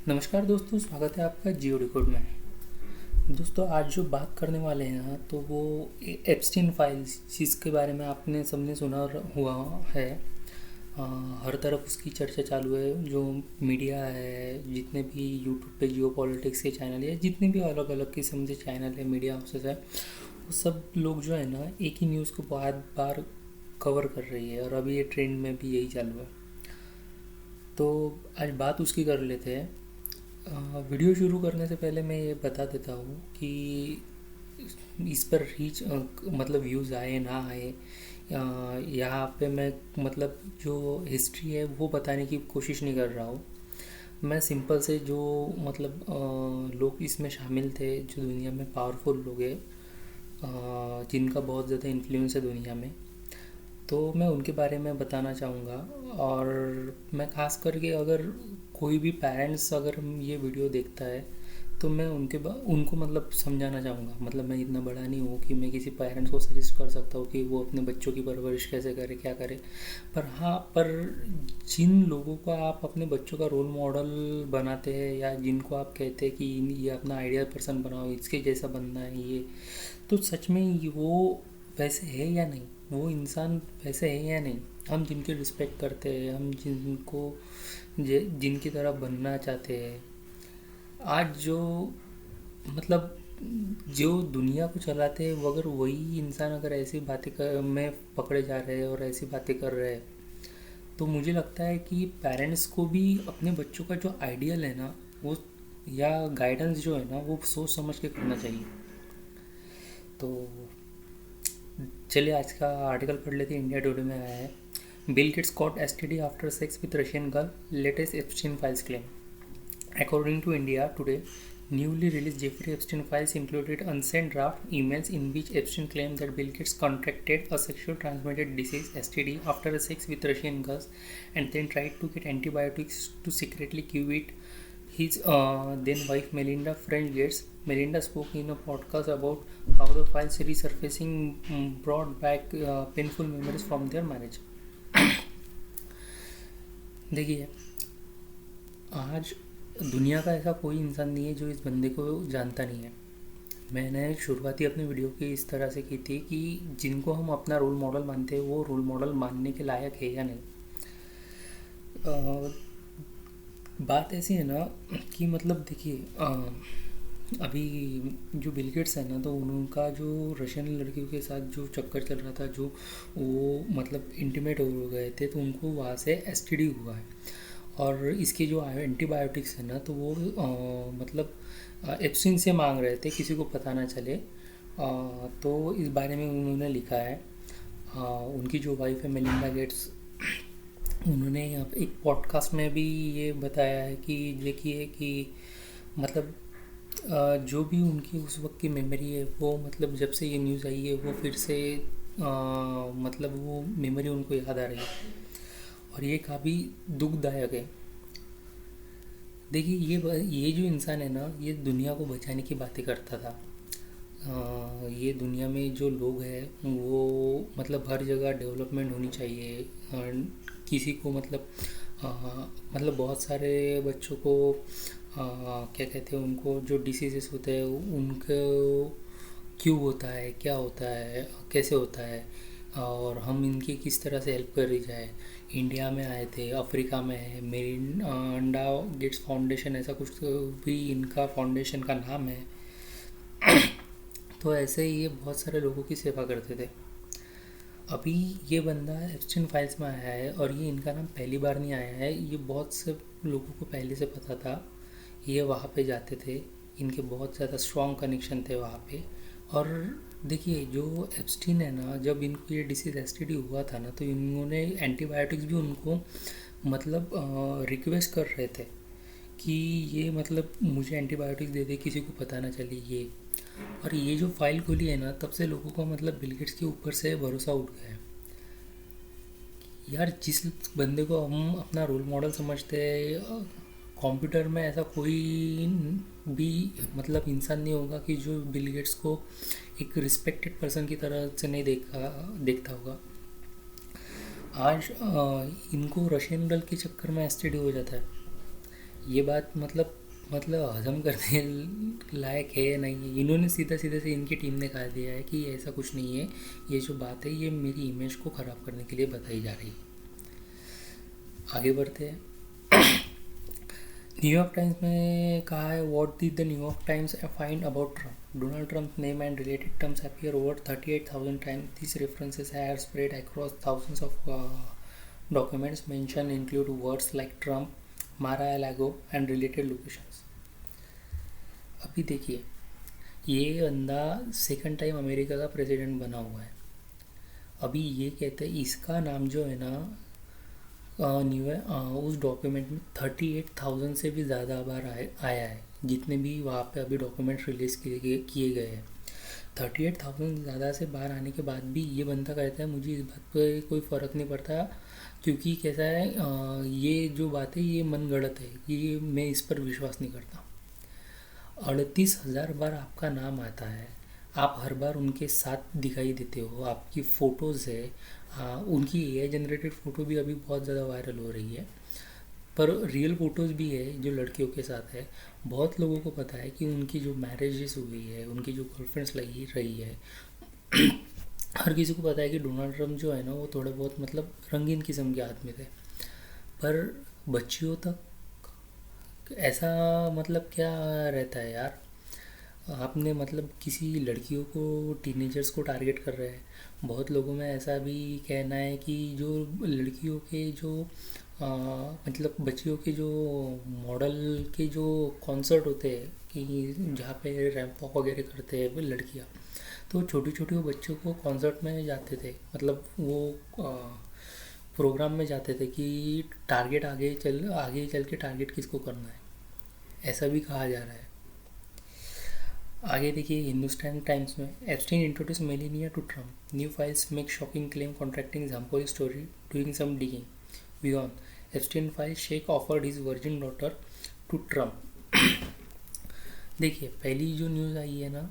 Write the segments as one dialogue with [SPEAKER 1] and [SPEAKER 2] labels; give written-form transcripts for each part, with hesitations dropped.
[SPEAKER 1] नमस्कार दोस्तों, स्वागत है आपका जियो रिकॉर्ड में। दोस्तों, आज जो बात करने वाले हैं ना, तो वो एप्स्टीन फाइल्स, जिसके बारे में आपने सबने सुना हुआ है। अ, हर तरफ उसकी चर्चा चालू है। जो मीडिया है, जितने भी यूट्यूब पे जियो पॉलिटिक्स के चैनल है, जितने भी अलग अलग किस्म के चैनल है, मीडिया हाउसेस है, वो सब लोग जो है ना, एक ही न्यूज़ को बहुत बार कवर कर रही है। और अभी ये ट्रेंड में भी यही चालू है। तो आज बात उसकी कर लेते हैं। वीडियो शुरू करने से पहले मैं ये बता देता हूँ कि इस पर रीच मतलब व्यूज़ आए ना आए, यहाँ पे मैं मतलब जो हिस्ट्री है वो बताने की कोशिश नहीं कर रहा हूँ। मैं सिंपल से जो मतलब लोग इसमें शामिल थे, जो दुनिया में पावरफुल लोग हैं, जिनका बहुत ज़्यादा इन्फ्लुएंस है दुनिया में, तो मैं उनके बारे में बताना चाहूँगा। और मैं ख़ास करके अगर कोई भी पेरेंट्स अगर ये वीडियो देखता है, तो मैं उनको मतलब समझाना चाहूँगा। मतलब मैं इतना बड़ा नहीं हूँ कि मैं किसी पेरेंट्स को सजेस्ट कर सकता हूँ कि वो अपने बच्चों की परवरिश कैसे करे, क्या करे। पर हाँ, पर जिन लोगों को आप अपने बच्चों का रोल मॉडल बनाते हैं, या जिनको आप कहते हैं कि ये अपना आइडियल पर्सन बनाओ, इसके जैसा बनना है ये, तो सच में वो वैसे है या नहीं, वो इंसान वैसे है या नहीं। हम जिनकी रिस्पेक्ट करते हैं, हम जिनकी तरह बनना चाहते हैं, आज जो मतलब जो दुनिया को चलाते हैं, वो अगर वही इंसान अगर ऐसी बातें कर में पकड़े जा रहे हैं और ऐसी बातें कर रहे हैं, तो मुझे लगता है कि पेरेंट्स को भी अपने बच्चों का जो आइडियल है ना, वो या गाइडेंस जो है ना, वो सोच समझ के करना चाहिए। तो चलिए आज का आर्टिकल पढ़ लेते हैं। इंडिया टुडे में आया है, Bill Gates caught STD after sex with Russian girl, latest Epstein files claim. According to India Today, newly released Jeffrey Epstein files included unsent draft emails in which Epstein claimed that Bill Gates contracted a sexual transmitted disease (STD) after a sex with Russian girls, and then tried to get antibiotics to secretly cure it. His then wife Melinda French Gates. Melinda spoke in a podcast about how the files resurfacing brought back painful memories from their marriage. देखिए, आज दुनिया का ऐसा कोई इंसान नहीं है जो इस बंदे को जानता नहीं है। मैंने शुरुआती अपनी वीडियो की इस तरह से की थी कि जिनको हम अपना रोल मॉडल मानते हैं, वो रोल मॉडल मानने के लायक है या नहीं। बात ऐसी है ना कि मतलब देखिए, अभी जो बिल गेट्स है ना, तो उनका जो रशियन लड़कियों के साथ जो चक्कर चल रहा था, जो वो मतलब इंटीमेट हो गए थे, तो उनको वहाँ से एसटीडी हुआ है। और इसके जो एंटीबायोटिक्स है ना, तो वो मतलब एप्सिन से मांग रहे थे, किसी को पता ना चले। तो इस बारे में उन्होंने लिखा है। उनकी जो वाइफ है मेलिंडा गेट्स, उन्होंने एक पॉडकास्ट में भी ये बताया है कि देखिए कि मतलब जो भी उनकी उस वक्त की मेमोरी है, वो मतलब जब से ये न्यूज़ आई है, वो फिर से मतलब वो मेमोरी उनको याद आ रही है। और ये काफ़ी दुखदायक है। देखिए, ये जो इंसान है ना, ये दुनिया को बचाने की बातें करता था। ये दुनिया में जो लोग हैं, वो मतलब हर जगह डेवलपमेंट होनी चाहिए। किसी को मतलब बहुत सारे बच्चों को क्या कहते हैं, उनको जो डिसीजेस होते हैं, उनको क्यों होता है, क्या होता है, कैसे होता है, और हम इनकी किस तरह से हेल्प करी जाए। इंडिया में आए थे, अफ्रीका में है, मेलिंडा गेट्स फाउंडेशन, ऐसा कुछ तो भी इनका फाउंडेशन का नाम है। तो ऐसे ही ये बहुत सारे लोगों की सेवा करते थे। अभी ये बंदा एप्स्टीन फाइल्स में आया है, और ये इनका नाम पहली बार नहीं आया है, ये बहुत से लोगों को पहले से पता था। ये वहाँ पे जाते थे, इनके बहुत ज़्यादा स्ट्रॉन्ग कनेक्शन थे वहाँ पे। और देखिए, जो एप्स्टीन है ना, जब इनको ये डिसीज़ एसटीडी हुआ था ना, तो इन्होंने एंटीबायोटिक्स भी उनको मतलब रिक्वेस्ट कर रहे थे कि ये मतलब मुझे एंटीबायोटिक्स दे दे, किसी को पता ना चले ये। और ये जो फाइल खुली है ना, तब से लोगों का मतलब बिल गेट्स के ऊपर से भरोसा उठ गया है। यार, जिस बंदे को हम अपना रोल मॉडल समझते हैं, कंप्यूटर में ऐसा कोई भी मतलब इंसान नहीं होगा कि जो बिल गेट्स को एक रिस्पेक्टेड पर्सन की तरह से नहीं देखता होगा। आज इनको रशियन गर्ल के चक्कर में एसटीडी हो जाता है। ये बात मतलब हजम करने लायक है या नहीं है। इन्होंने सीधा सीधा से इनकी टीम ने कहा दिया है कि ऐसा कुछ नहीं है, ये जो बात है ये मेरी इमेज को ख़राब करने के लिए बताई जा रही है। आगे बढ़ते हैं। न्यूयॉर्क टाइम्स में कहा है, what did the New York times find about Trump, Donald Trump name and related terms appear over 38,000 times, this references have spread across thousands of documents mentioned include words like Trump, Mar-a-Lago and related locations। अभी देखिए, ये बंदा second time America का president बना हुआ है। अभी ये कहते हैं इसका नाम जो है ना उस डॉक्यूमेंट में 38,000 से भी ज़्यादा बार आया है, जितने भी वहाँ पे अभी डॉक्यूमेंट रिलीज़ किए गए हैं। 38,000 ज़्यादा से बाहर आने के बाद भी ये बंदा कहता है मुझे इस बात पे कोई फ़र्क नहीं पड़ता, क्योंकि कैसा है ये जो बात है ये मन गढ़ंत है, ये मैं इस पर विश्वास नहीं करता। 38,000 बार आपका नाम आता है, आप हर बार उनके साथ दिखाई देते हो, आपकी फ़ोटोज़ है, उनकी एआई जनरेटेड फ़ोटो भी अभी बहुत ज़्यादा वायरल हो रही है, पर रियल फ़ोटोज़ भी है जो लड़कियों के साथ है। बहुत लोगों को पता है कि उनकी जो मैरिजेस हुई है, उनकी जो गर्लफ्रेंड्स लगी रही है, हर किसी को पता है कि डोनाल्ड ट्रम्प जो है ना वो थोड़े बहुत रंगीन किस्म के आदमी थे। पर बच्चियों तक ऐसा क्या रहता है यार। आपने किसी लड़कियों को, टीनेजर्स को टारगेट कर रहे हैं। बहुत लोगों में ऐसा भी कहना है कि जो लड़कियों के जो बच्चियों के जो मॉडल के जो कॉन्सर्ट होते हैं कि जहाँ पे रैंप वॉक वगैरह करते हैं लड़कियाँ, तो छोटी छोटी वो बच्चों को कॉन्सर्ट में जाते थे, वो प्रोग्राम में जाते थे कि टारगेट आगे चल के टारगेट किसको करना है, ऐसा भी कहा जा रहा है। आगे देखिए हिंदुस्तान टाइम्स में, Epstein introduce Melania to Trump, new files make shocking claim contracting jamboree story, doing some digging beyond Epstein file, sheikh offered his virgin daughter to Trump. देखिए पहली जो न्यूज़ आई है ना,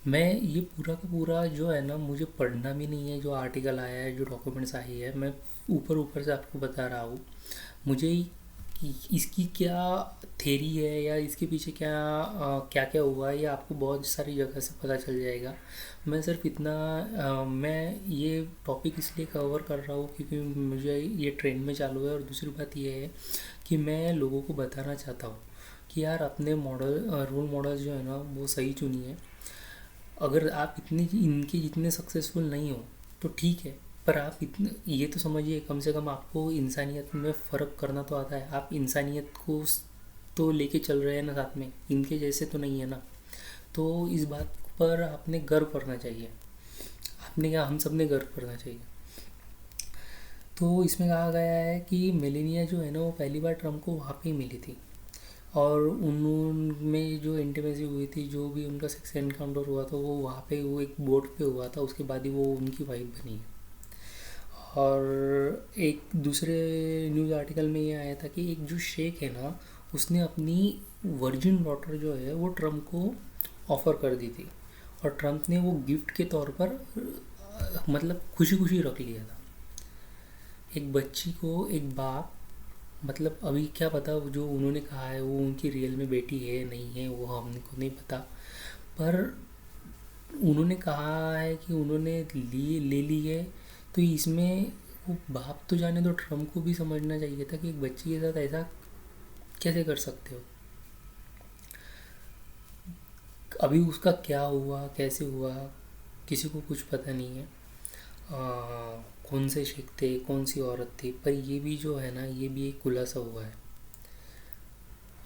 [SPEAKER 1] मैं ये पूरा का पूरा जो है ना मुझे पढ़ना भी नहीं है, जो आर्टिकल आया है, जो डॉक्यूमेंट्स आई है, मैं ऊपर ऊपर से आपको बता रहा हूँ। मुझे इसकी क्या थेरी है या इसके पीछे क्या क्या हुआ है, ये आपको बहुत सारी जगह से पता चल जाएगा। मैं सिर्फ इतना मैं ये टॉपिक इसलिए कवर कर रहा हूँ क्योंकि मुझे ये ट्रेंड में चालू है, और दूसरी बात ये है कि मैं लोगों को बताना चाहता हूँ कि यार अपने रोल मॉडल जो है ना वो सही चुनिए। अगर आप इनके जितने सक्सेसफुल नहीं हो तो ठीक है, पर आप इतने ये तो समझिए, कम से कम आपको इंसानियत में फ़र्क करना तो आता है। आप इंसानियत को तो लेके चल रहे हैं ना साथ में, इनके जैसे तो नहीं है ना। तो इस बात पर आपने गर्व करना चाहिए, आपने क्या, हम सब ने गर्व करना चाहिए। तो इसमें कहा गया है कि मेलेनिया जो है ना वो पहली बार ट्रम्प को वहाँ पे ही मिली थी, और उनमें जो इंटीमेसी हुई थी, जो भी उनका सेक्स एनकाउंटर हुआ था वो वहाँ पे, वो एक बोट पे हुआ था, उसके बाद ही वो उनकी वाइफ बनी है। और एक दूसरे न्यूज़ आर्टिकल में ये आया था कि एक जो शेख है ना उसने अपनी वर्जिन डॉटर जो है वो ट्रम्प को ऑफ़र कर दी थी, और ट्रम्प ने वो गिफ्ट के तौर पर खुशी खुशी रख लिया था। एक बच्ची को एक बाप, अभी क्या पता वो जो उन्होंने कहा है वो उनकी रियल में बेटी है नहीं है वो हमको नहीं पता, पर उन्होंने कहा है कि उन्होंने ले ली है। तो इसमें वो बाप तो जाने, तो ट्रम्प को भी समझना चाहिए था कि एक बच्ची के साथ ऐसा कैसे कर सकते हो। अभी उसका क्या हुआ, कैसे हुआ, किसी को कुछ पता नहीं है। कौन से शेख थे, कौन सी औरत थी, पर ये भी जो है ना ये भी एक खुलासा हुआ है।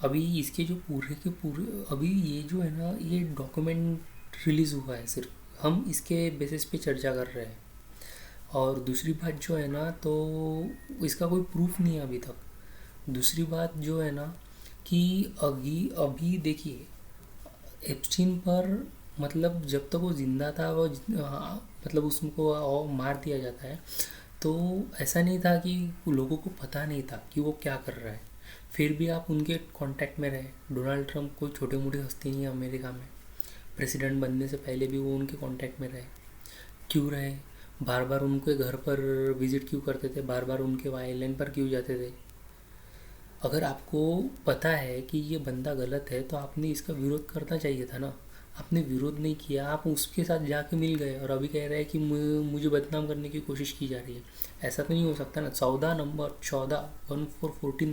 [SPEAKER 1] अभी इसके जो पूरे के पूरे, अभी ये जो है ना ये डॉक्यूमेंट रिलीज़ हुआ है, सिर्फ हम इसके बेसिस पे चर्चा कर रहे हैं। और दूसरी बात जो है ना, तो इसका कोई प्रूफ नहीं है अभी तक। दूसरी बात जो है ना कि अभी अभी देखिए एप्स्टीन पर जब तक वो ज़िंदा था वो उसको मार दिया जाता है, तो ऐसा नहीं था कि लोगों को पता नहीं था कि वो क्या कर रहा है, फिर भी आप उनके कांटेक्ट में रहे। डोनाल्ड ट्रम्प कोई छोटी मोटी हस्ती नहीं है अमेरिका में, प्रेसिडेंट बनने से पहले भी वो उनके कांटेक्ट में रहे। क्यों रहे? बार बार उनके घर पर विज़िट क्यों करते थे, बार बार उनके आइलैंड पर क्यों जाते थे? अगर आपको पता है कि ये बंदा गलत है तो आपने इसका विरोध करना चाहिए था ना। आपने विरोध नहीं किया, आप उसके साथ जाके मिल गए और अभी कह रहे हैं कि मुझे बदनाम करने की कोशिश की जा रही है। ऐसा तो नहीं हो सकता ना। 14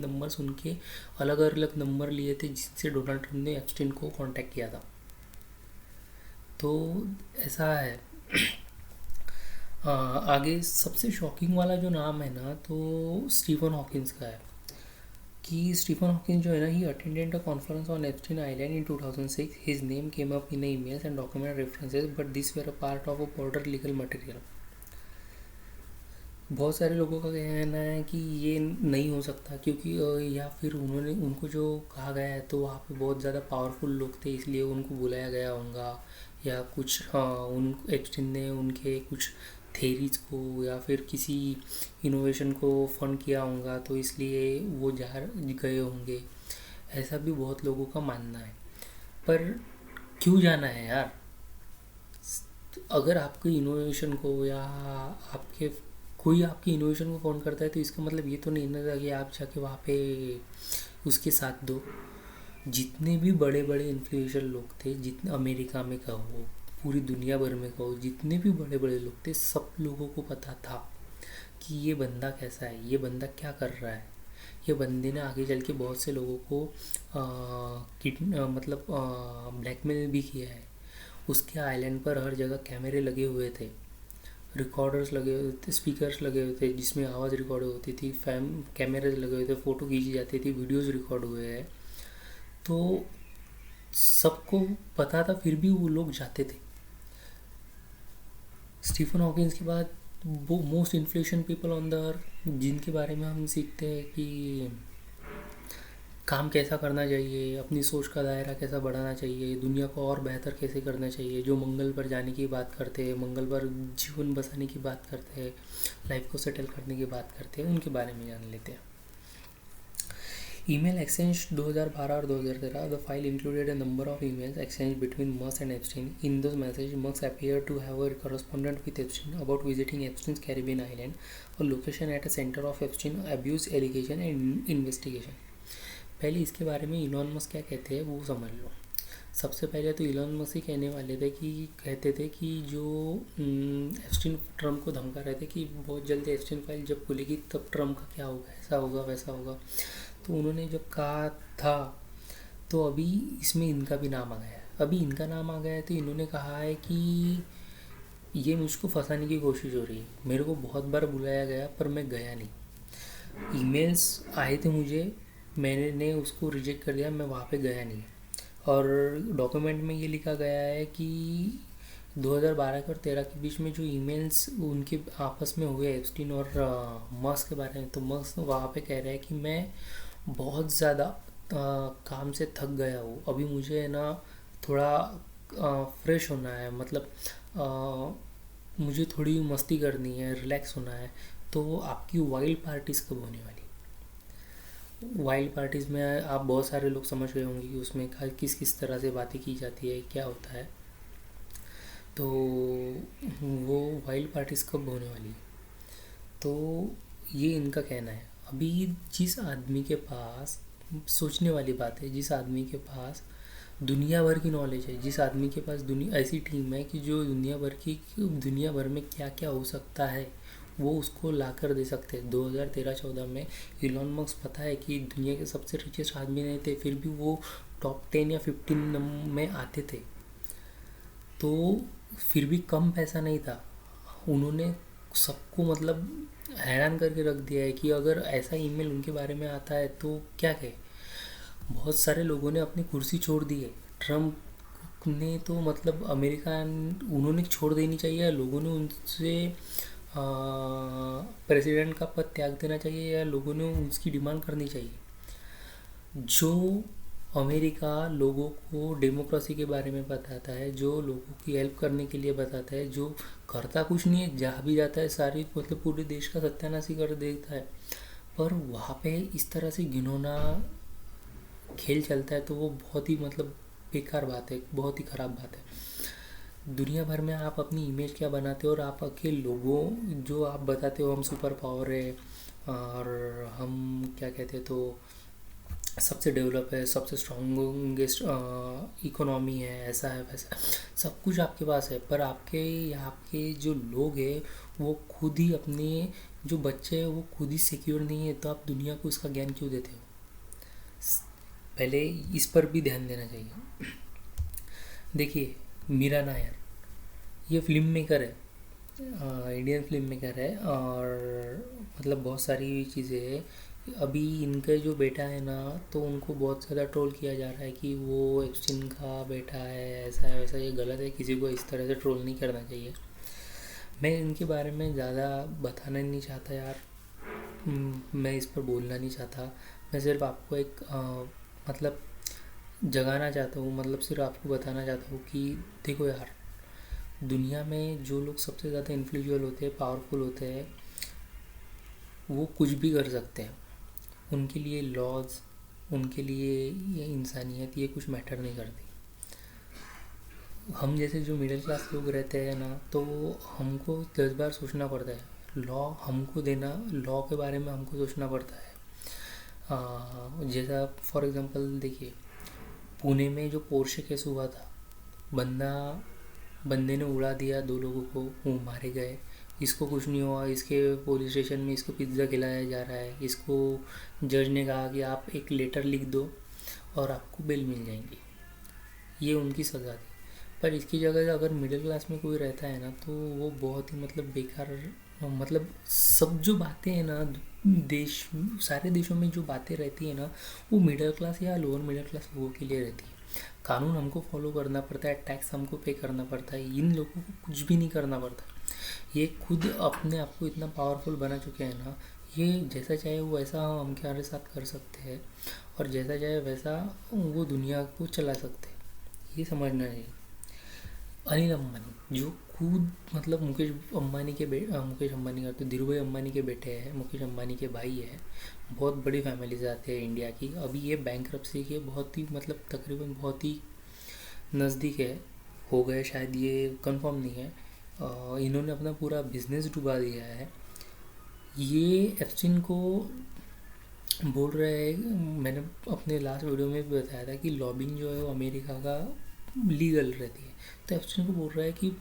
[SPEAKER 1] नंबर्स उनके अलग अलग नंबर लिए थे जिनसे डोनाल्ड ट्रंप ने एप्स्टीन को कांटेक्ट किया था। तो ऐसा है। आगे सबसे शॉकिंग वाला जो नाम है ना, तो स्टीफन हॉकिंस का है। कि स्टीफन हॉकिंस जो है ना, he attended a conference on Epstein island in 2006। His name came up in emails and document references, but this were a part of a border legal material. बहुत सारे लोगों का कहना है कि ये नहीं हो सकता, क्योंकि या फिर उनको जो कहा गया है तो वहाँ पे बहुत ज़्यादा पावरफुल लोग थे इसलिए उनको बुलाया गया होगा, या कुछ उन एप्स्टीन ने उनके कुछ थेरीज को या फिर किसी इनोवेशन को फंड किया होगा तो इसलिए वो जा गए होंगे। ऐसा भी बहुत लोगों का मानना है। पर क्यों जाना है यार? अगर आपके इनोवेशन को या आपके कोई आपकी इनोवेशन को फ़ोन करता है तो इसका मतलब ये तो नहीं ना कि आप जाके वहाँ पे उसके साथ दो। जितने भी बड़े बड़े इन्फ्लुएंशियल लोग थे, जितने अमेरिका में कहो, पूरी दुनिया भर में कहो, जितने भी बड़े बड़े लोग थे, सब लोगों को पता था कि ये बंदा कैसा है, ये बंदा क्या कर रहा है। ये बंदे ने आगे चल के बहुत से लोगों को मतलब ब्लैकमेल भी किया है। उसके आइलैंड पर हर जगह कैमरे लगे हुए थे, रिकॉर्डर्स लगे हुए थे, स्पीकर्स लगे हुए थे जिसमें आवाज़ रिकॉर्ड होती थी, कैमरे लगे हुए थे, फ़ोटो खींची जाती थी, वीडियोस रिकॉर्ड हुए हैं। तो सबको पता था, फिर भी वो लोग जाते थे। स्टीफन हॉकिंस के बाद वो most influential people on the earth, जिनके बारे में हम सीखते हैं कि काम कैसा करना चाहिए, अपनी सोच का दायरा कैसा बढ़ाना चाहिए, दुनिया को और बेहतर कैसे करना चाहिए, जो मंगल पर जाने की बात करते हैं, मंगल पर जीवन बसाने की बात करते हैं, लाइफ को सेटल करने की बात करते हैं, उनके बारे में जान लेते हैं। ईमेल एक्सचेंज 2012 और 2013, the file included a number of emails exchange between Musk and Epstein. In those messages, Musk appeared to have a correspondence with Epstein about visiting Epstein's Caribbean island, a location at a center of Epstein abuse allegation and investigation. पहले इसके बारे में Elon Musk क्या कहते हैं वो समझ लो। सबसे पहले तो इलॉन मस्क ही कहते थे कि जो एप्स्टीन ट्रम्प को धमका रहे थे कि बहुत जल्दी एप्स्टीन फाइल जब खुलेगी तब ट्रम्प का क्या होगा, ऐसा होगा वैसा होगा। तो उन्होंने जब कहा था तो अभी इसमें इनका भी नाम आ गया है। अभी इनका नाम आ गया है तो इन्होंने कहा है कि ये मुझको फंसाने की कोशिश हो रही है। मेरे को बहुत बार बुलाया गया पर मैं गया नहीं। ईमेल्स आए थे मुझे, मैंने उसको रिजेक्ट कर दिया, मैं वहाँ पे गया नहीं। और डॉक्यूमेंट में ये लिखा गया है कि 2012 के और 13 के बीच में जो ईमेल्स उनके आपस में हुए एप्स्टीन और मस्क के बारे में, तो मस्क वहाँ पे कह रहा है कि मैं बहुत ज़्यादा काम से थक गया हूँ, अभी मुझे है ना थोड़ा फ्रेश होना है, मतलब मुझे थोड़ी मस्ती करनी है, रिलैक्स होना है। तो आपकी वाइल्ड पार्टीज़ कब होने वाली? वाइल्ड पार्टीज़ में आप बहुत सारे लोग समझ गए होंगे कि उसमें किस किस तरह से बातें की जाती है, क्या होता है। तो वो वाइल्ड पार्टीज़ कब होने वाली है, तो ये इनका कहना है। अभी जिस आदमी के पास, सोचने वाली बात है, जिस आदमी के पास दुनिया भर की नॉलेज है, जिस आदमी के पास ऐसी टीम है कि जो दुनिया भर में क्या क्या हो सकता है वो उसको ला कर दे सकते हैं। 2013-14 में इलॉन मस्क पता है कि दुनिया के सबसे रिचेस्ट आदमी नहीं थे, फिर भी वो टॉप 10 या 15 में आते थे। तो फिर भी कम पैसा नहीं था, उन्होंने सबको मतलब हैरान करके रख दिया है कि अगर ऐसा ईमेल उनके बारे में आता है तो क्या कहे। बहुत सारे लोगों ने अपनी कुर्सी छोड़ दी है। ट्रम्प ने तो मतलब अमेरिका उन्होंने छोड़ देनी चाहिए, लोगों ने उनसे प्रेसिडेंट का पद त्याग देना चाहिए, या लोगों ने उसकी डिमांड करनी चाहिए। जो अमेरिका लोगों को डेमोक्रेसी के बारे में बताता है, जो लोगों की हेल्प करने के लिए बताता है, जो करता कुछ नहीं है, जहाँ भी जाता है सारी मतलब पूरे देश का सत्यानाशी कर देता है, पर वहाँ पे इस तरह से घिनौना खेल चलता है तो वो बहुत ही मतलब बेकार बात है, बहुत ही ख़राब बात है। दुनिया भर में आप अपनी इमेज क्या बनाते हो और आप अकेले लोगों जो आप बताते हो हम सुपर पावर है और हम क्या कहते हैं तो सबसे डेवलप है, सबसे स्ट्रॉन्गेस्ट इकोनॉमी है, ऐसा है वैसा, सब कुछ आपके पास है, पर आपके यहाँ के जो लोग हैं वो खुद ही अपने जो बच्चे हैं वो खुद ही सिक्योर नहीं है, तो आप दुनिया को इसका ज्ञान क्यों देते हो? पहले इस पर भी ध्यान देना चाहिए। देखिए, मीरा नायर ये फिल्म मेकर है, इंडियन फिल्म मेकर है, और मतलब बहुत सारी चीज़ें हैं। अभी इनका जो बेटा है ना, तो उनको बहुत ज़्यादा ट्रोल किया जा रहा है कि वो एप्स्टीन का बेटा है, ऐसा है वैसा। ये गलत है, किसी को इस तरह से ट्रोल नहीं करना चाहिए। मैं इनके बारे में ज़्यादा बताना नहीं चाहता यार, मैं इस पर बोलना नहीं चाहता। मैं सिर्फ आपको एक मतलब जगाना चाहता हूँ, मतलब सिर्फ आपको बताना चाहता हूँ कि देखो यार, दुनिया में जो लोग सबसे ज़्यादा इन्फ्लुएंशियल होते हैं, पावरफुल होते हैं, वो कुछ भी कर सकते हैं। उनके लिए लॉज, उनके लिए ये इंसानियत, ये कुछ मैटर नहीं करती। हम जैसे जो मिडिल क्लास लोग रहते हैं ना, तो हमको 10 बार सोचना पड़ता है। लॉ हमको देना, लॉ के बारे में हमको सोचना पड़ता है। जैसा फॉर एग्जांपल देखिए, पुणे में जो पोर्शे केस हुआ था, बंदा बंदे ने उड़ा दिया 2 लोगों को, वो मारे गए, इसको कुछ नहीं हुआ। इसके पुलिस स्टेशन में इसको पिज्ज़ा खिलाया जा रहा है। इसको जज ने कहा कि आप एक लेटर लिख दो और आपको बेल मिल जाएंगी। ये उनकी सज़ा थी। पर इसकी जगह अगर मिडिल क्लास में कोई रहता है ना, तो वो बहुत ही मतलब बेकार, मतलब सब जो बातें हैं ना, देश, सारे देशों में जो बातें रहती है ना, वो मिडिल क्लास या लोअर मिडिल क्लास लोगों के लिए रहती है। कानून हमको फॉलो करना पड़ता है, टैक्स हमको पे करना पड़ता है, इन लोगों को कुछ भी नहीं करना पड़ता। ये खुद अपने आप को इतना पावरफुल बना चुके हैं ना, ये जैसा चाहे वो वैसा हम हमारे साथ कर सकते हैं, और जैसा चाहे वैसा वो दुनिया को चला सकते हैं। ये समझना चाहिए। अनिल अंबानी जो खुद मतलब मुकेश अंबानी का तो धीरू भाई अंबानी के बेटे हैं, मुकेश अंबानी के भाई है। बहुत बड़ी फैमिली से आते हैं इंडिया की। अभी ये बैंकरप्सी के बहुत ही मतलब तकरीबन बहुत ही नज़दीक है, हो गए शायद, ये कंफर्म नहीं है। इन्होंने अपना पूरा बिजनेस डुबा दिया है। ये एप्स्टीन को बोल रहे हैं, मैंने अपने लास्ट वीडियो में भी बताया था कि लॉबिंग जो है वो अमेरिका का लीगल रहती है। तो एप्स्टीन को बोल रहा है कि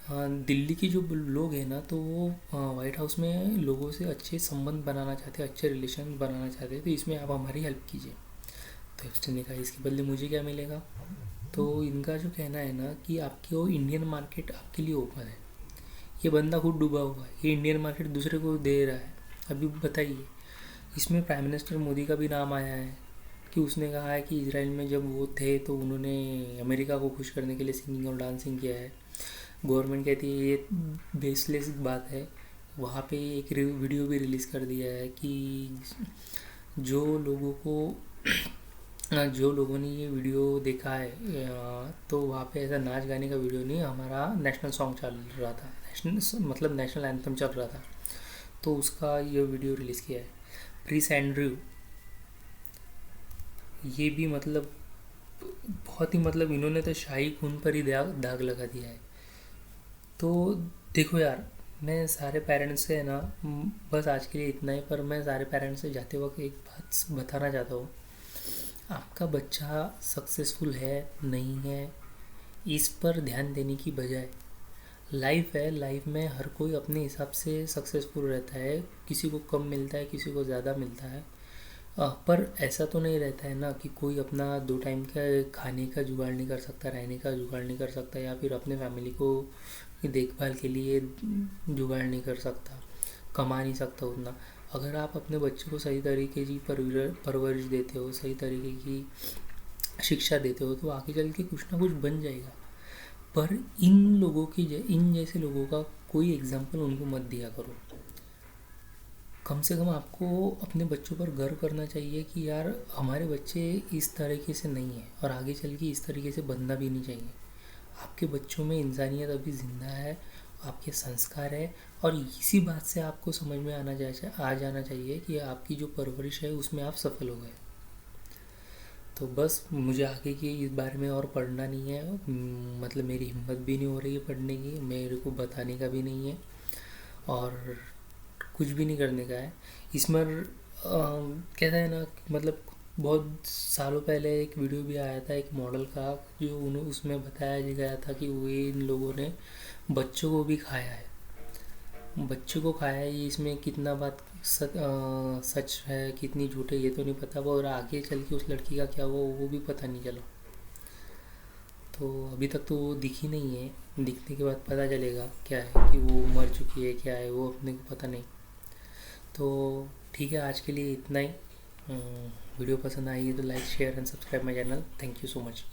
[SPEAKER 1] दिल्ली के जो लोग हैं ना, तो वो वाइट हाउस में लोगों से अच्छे संबंध बनाना चाहते हैं, अच्छे रिलेशन बनाना चाहते हैं, तो इसमें आप हमारी हेल्प कीजिए। तो एप्स्टीन ने कहा इसके बदले मुझे क्या मिलेगा? तो इनका जो कहना है ना कि आपकी वो इंडियन मार्केट आपके लिए ओपन है। ये बंदा खुद डूबा हुआ है, ये इंडियन मार्केट दूसरे को दे रहा है। अभी बताइए, इसमें प्राइम मिनिस्टर मोदी का भी नाम आया है कि उसने कहा है कि इसराइल में जब वो थे तो उन्होंने अमेरिका को खुश करने के लिए सिंगिंग और डांसिंग किया है। गवर्नमेंट कहती है ये बेसलेस बात है। वहाँ पे एक वीडियो भी रिलीज़ कर दिया है कि जो लोगों को जो लोगों ने ये वीडियो देखा है, तो वहाँ पे ऐसा नाच गाने का वीडियो नहीं, हमारा नेशनल सॉन्ग चल रहा था, नेशनल मतलब नेशनल एंथम चल रहा था, तो उसका ये वीडियो रिलीज़ किया है। प्रिंस एंड्रयू, ये भी मतलब बहुत ही मतलब इन्होंने तो शाही खून पर ही दाग लगा दिया है। तो देखो यार, मैं सारे पेरेंट्स से है ना, बस आज के लिए इतना ही, पर मैं सारे पेरेंट्स से जाते वक्त एक बात बताना चाहता हूँ। आपका बच्चा सक्सेसफुल है नहीं है, इस पर ध्यान देने की बजाय, लाइफ है, लाइफ में हर कोई अपने हिसाब से सक्सेसफुल रहता है। किसी को कम मिलता है, किसी को ज़्यादा मिलता है, पर ऐसा तो नहीं रहता है ना कि कोई अपना 2 टाइम का खाने का जुगाड़ नहीं कर सकता, रहने का जुगाड़ नहीं कर सकता, या फिर अपने फैमिली को की देखभाल के लिए जुगाड़ नहीं कर सकता, कमा नहीं सकता उतना। अगर आप अपने बच्चे को सही तरीके की परवरिश देते हो, सही तरीके की शिक्षा देते हो, तो आगे चल के कुछ ना कुछ बन जाएगा। पर इन जैसे लोगों का कोई एग्जाम्पल उनको मत दिया करो। कम से कम आपको अपने बच्चों पर गर्व करना चाहिए कि यार हमारे बच्चे इस तरीके से नहीं है, और आगे चल के इस तरीके से बनना भी नहीं चाहिए। आपके बच्चों में इंसानियत अभी ज़िंदा है, आपके संस्कार है, और इसी बात से आपको समझ में आ जाना चाहिए कि आपकी जो परवरिश है उसमें आप सफल हो गए। तो बस मुझे आगे की इस बारे में और पढ़ना नहीं है, मतलब मेरी हिम्मत भी नहीं हो रही है पढ़ने की, मेरे को बताने का भी नहीं है, और कुछ भी नहीं करने का है इसमें। कैसा है ना, मतलब बहुत सालों पहले एक वीडियो भी आया था एक मॉडल का, जो उन्हें उसमें बताया गया था कि वो इन लोगों ने बच्चों को भी खाया है। बच्चों को खाया है, ये इसमें कितना बात सच है कितनी झूठ है ये तो नहीं पता, और आगे चल के उस लड़की का क्या हुआ वो भी पता नहीं चला। तो अभी तक तो वो दिखी नहीं है, दिखने के बाद पता चलेगा क्या है, कि वो मर चुकी है क्या है वो अपने को पता नहीं। तो ठीक है, आज के लिए इतना ही। वीडियो पसंद आई है तो like share and subscribe my channel. Thank you so much.